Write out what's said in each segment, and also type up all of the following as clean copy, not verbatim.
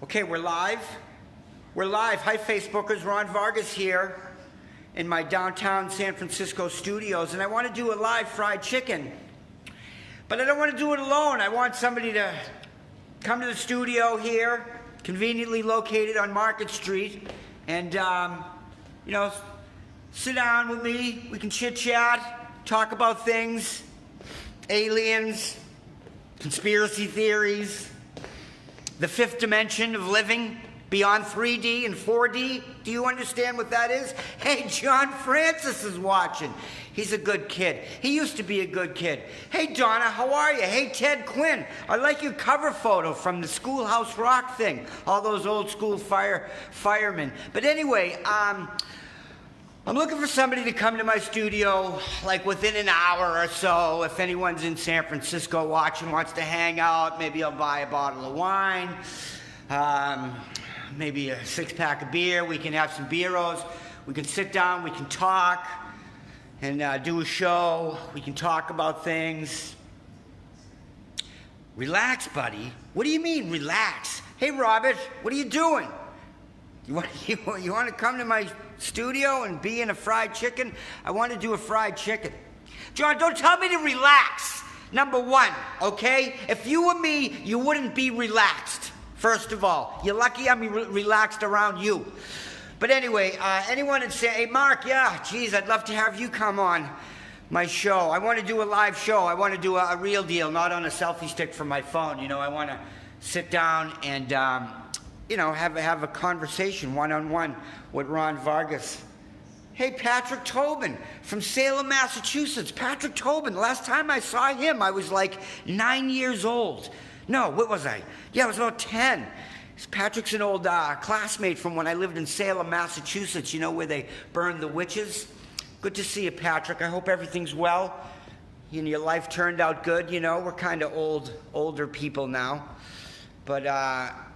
Okay, we're live. We're live. Hi, Facebookers. Ron Vargas here in my downtown San Francisco studios, and I want to do a live fried chicken. But I don't want to do it alone. I want somebody to come to the studio here, conveniently located on Market Street, and, sit down with me. We can chit-chat, talk about things, aliens, conspiracy theories, the fifth dimension of living, beyond 3D and 4D. Do you understand what that is? Hey, John Francis is watching. He's a good kid. He used to be a good kid. Hey, Donna, how are you? Hey, Ted Quinn, I like your cover photo from the Schoolhouse Rock thing. All those old school firemen. But anyway, I'm looking for somebody to come to my studio, like within an hour or so. If anyone's in San Francisco watching, wants to hang out, maybe I'll buy a bottle of wine, maybe a six-pack of beer. We can have some beeros. We can sit down, we can talk, and do a show. We can talk about things. Relax, buddy. What do you mean, relax? Hey, Robert, what are you doing? You want to come to my studio and be in a fried chicken? I want to do a fried chicken. John, don't tell me to relax. Number one, okay? If you were me, you wouldn't be relaxed, first of all. You're lucky I'm relaxed around you. But anyway, anyone would say, hey, Mark, yeah, geez, I'd love to have you come on my show. I want to do a live show. I want to do a real deal, not on a selfie stick from my phone. You know, I want to sit down and have a conversation one-on-one with Ron Vargas. Hey, Patrick Tobin from Salem, Massachusetts. Patrick Tobin, last time I saw him, I was like 9 years old. No, what was I? Yeah, I was about 10. Patrick's an old classmate from when I lived in Salem, Massachusetts, you know, where they burned the witches. Good to see you, Patrick. I hope everything's well. And your life turned out good, you know. We're kind of older people now. But,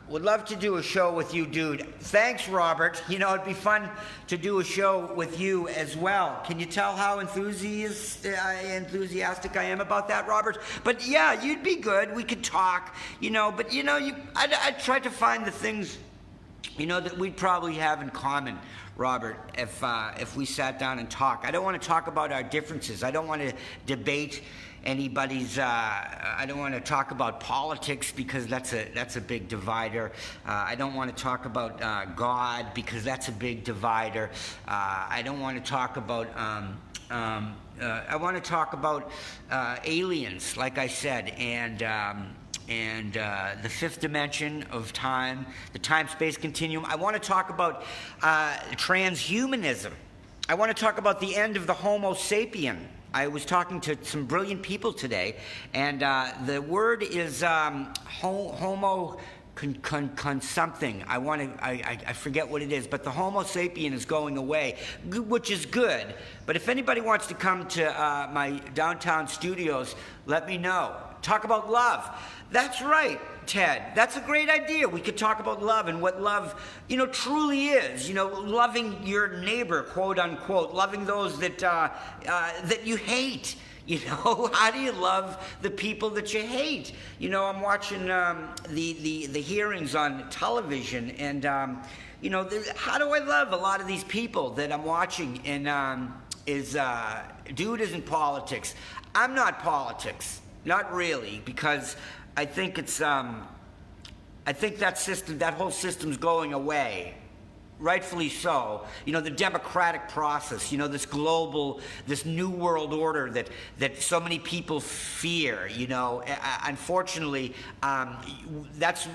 would love to do a show with you, dude. Thanks, Robert. You know, it'd be fun to do a show with you as well. Can you tell how enthusiastic I am about that, Robert? But yeah, you'd be good. We could talk, you know. But, you know, I'd try to find the things, you know, that we'd probably have in common, Robert, if we sat down and talked. I don't want to talk about our differences. I don't want to debate anybody's. I don't want to talk about politics because that's a big divider. I don't want to talk about God because that's a big divider. I don't want to talk about. I want to talk about aliens, like I said, and the fifth dimension of time, the time-space continuum. I want to talk about transhumanism. I want to talk about the end of the Homo sapien. I was talking to some brilliant people today, and the word is homo something. I forget what it is, but the Homo sapien is going away, which is good. But if anybody wants to come to my downtown studios, let me know. Talk about love. That's right, Ted. That's a great idea. We could talk about love and what love, you know, truly is. You know, loving your neighbor, quote unquote, loving those that you hate. You know, how do you love the people that you hate? You know, I'm watching the hearings on television, and how do I love a lot of these people that I'm watching? And dude isn't politics. I'm not politics, not really, because I think it's I think that whole system's going away. Rightfully so. You know, the democratic process, you know, this new world order that so many people fear, you know. Unfortunately, it's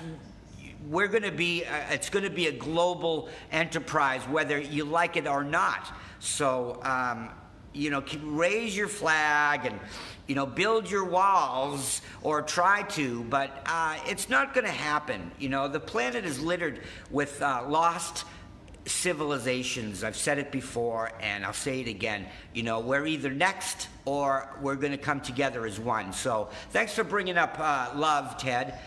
going to be a global enterprise, whether you like it or not. So, raise your flag and, you know, build your walls, or try to, but it's not going to happen. You know, the planet is littered with lost civilizations. I've said it before, and I'll say it again. You know, we're either next or we're going to come together as one. So thanks for bringing up love, Ted,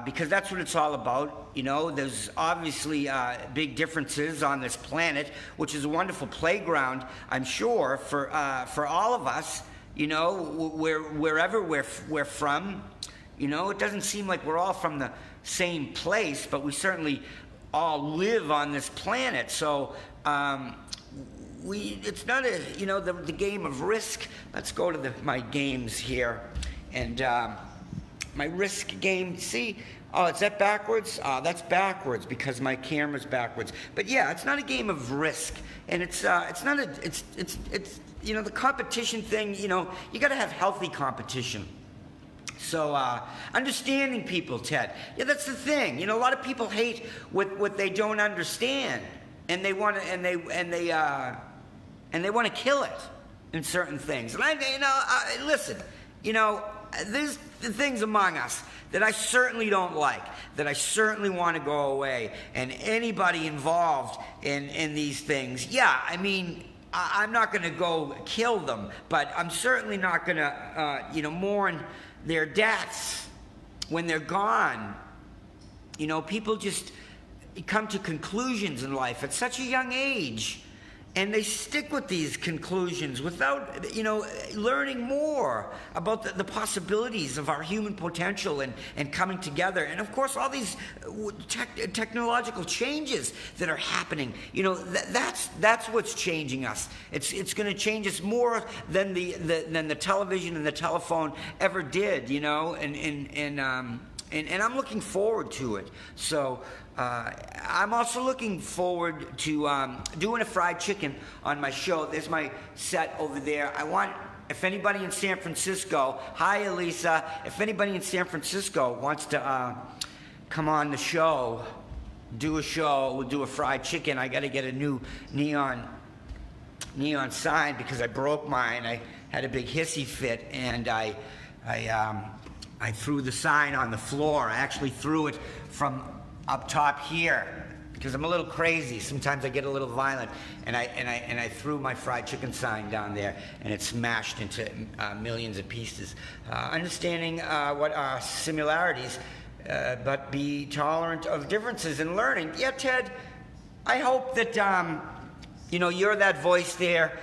because that's what it's all about. You know, there's obviously big differences on this planet, which is a wonderful playground, I'm sure, for all of us. You know, wherever we're from. You know, it doesn't seem like we're all from same place, but we certainly all live on this planet. So it's not the game of risk. Let's go to my games here. And my risk game, see, oh, is that backwards? That's backwards because my camera's backwards. But yeah, it's not a game of risk, and it's the competition thing. You got to have healthy competition. So understanding people, Ted. Yeah, that's the thing. A lot of people hate what they don't understand, and they want to kill it in certain things. And listen. There's the things among us that I certainly don't like, that I certainly want to go away. And anybody involved in these things, yeah, I mean, I'm not going to go kill them, but I'm certainly not going to, mourn their deaths when they're gone. People just come to conclusions in life at such a young age. And they stick with these conclusions without, learning more about the possibilities of our human potential and coming together. And of course, all these technological changes that are happening, that's what's changing us. It's going to change us more than the television and the telephone ever did, and I'm looking forward to it. So I'm also looking forward to doing a fried chicken on my show. There's my set over there. If anybody in San Francisco, hi Elisa, if anybody in San Francisco wants to come on the show, do a show, we'll do a fried chicken. I got to get a new neon sign because I broke mine. I had a big hissy fit, and I threw the sign on the floor. I actually threw it from up top here because I'm a little crazy. Sometimes I get a little violent, and I threw my fried chicken sign down there, and it smashed into millions of pieces. Understanding what are similarities, but be tolerant of differences and learning. Yeah, Ted, I hope that you're that voice there,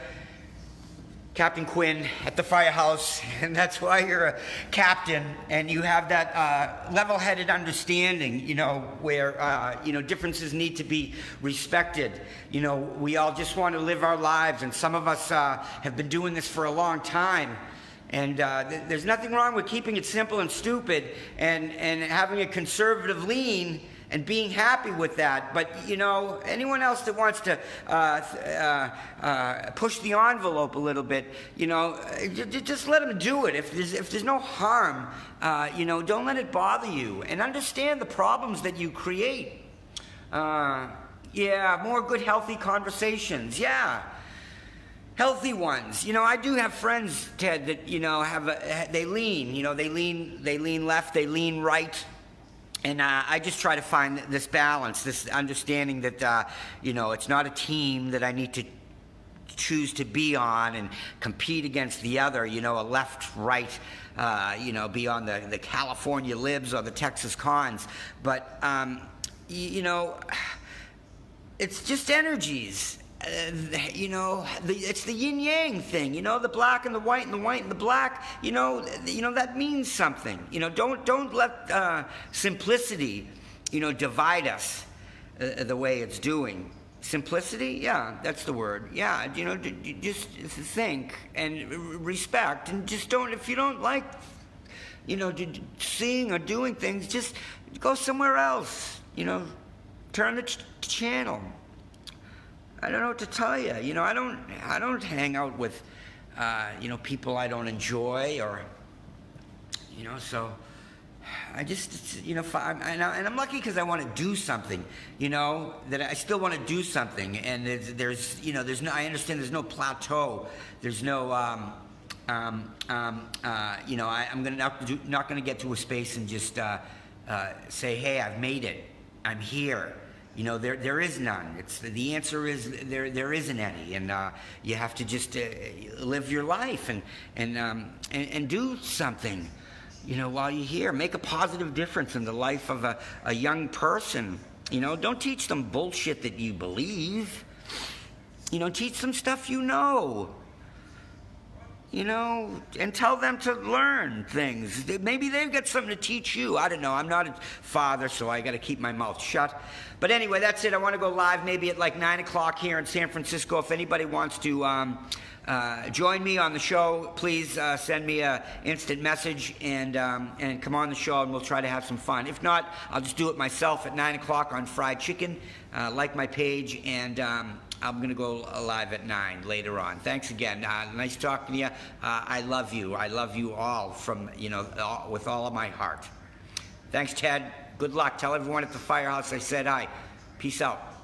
Captain Quinn at the firehouse, and that's why you're a captain, and you have that level-headed understanding, where, differences need to be respected. We all just want to live our lives, and some of us have been doing this for a long time, and there's nothing wrong with keeping it simple and stupid and having a conservative lean and being happy with that. But, anyone else that wants to push the envelope a little bit, just let them do it. If there's no harm, don't let it bother you. And understand the problems that you create. More good, healthy conversations. Yeah. Healthy ones. I do have friends, Ted, that, they lean left, they lean right. And I just try to find this balance, this understanding that, it's not a team that I need to choose to be on and compete against the other, a left, right, be on the California Libs or the Texas Cons. But, it's just energies. It's the yin yang thing, the black and the white and the white and the black, that means something. Don't let simplicity, divide us the way it's doing. Simplicity, yeah, that's the word. Yeah, just think and respect, and just don't. If you don't like, seeing or doing things, just go somewhere else. Turn the channel. I don't know what to tell you. I don't hang out with, people I don't enjoy, or, so I just, and I'm lucky because I want to do something, that I still want to do something. And there's no, I understand there's no plateau. There's no, I'm not going to get to a space and just say, hey, I've made it. I'm here. There is none. The answer is there isn't any, and you have to just live your life and do something, while you're here. Make a positive difference in the life of a young person. Don't teach them bullshit that you believe. Teach them stuff you know. you know, and tell them to learn things. Maybe they've got something to teach you. I don't know. I'm not a father, so I got to keep my mouth shut. But anyway, that's it. I want to go live maybe at like 9 o'clock here in San Francisco. If anybody wants to join me on the show, please send me an instant message and come on the show, and we'll try to have some fun. If not, I'll just do it myself at 9 o'clock on Fried Chicken. Like my page, and I'm going to go live at 9 later on. Thanks again. Nice talking to you. I love you. I love you all from, with all of my heart. Thanks, Ted. Good luck. Tell everyone at the Firehouse I said hi. Peace out.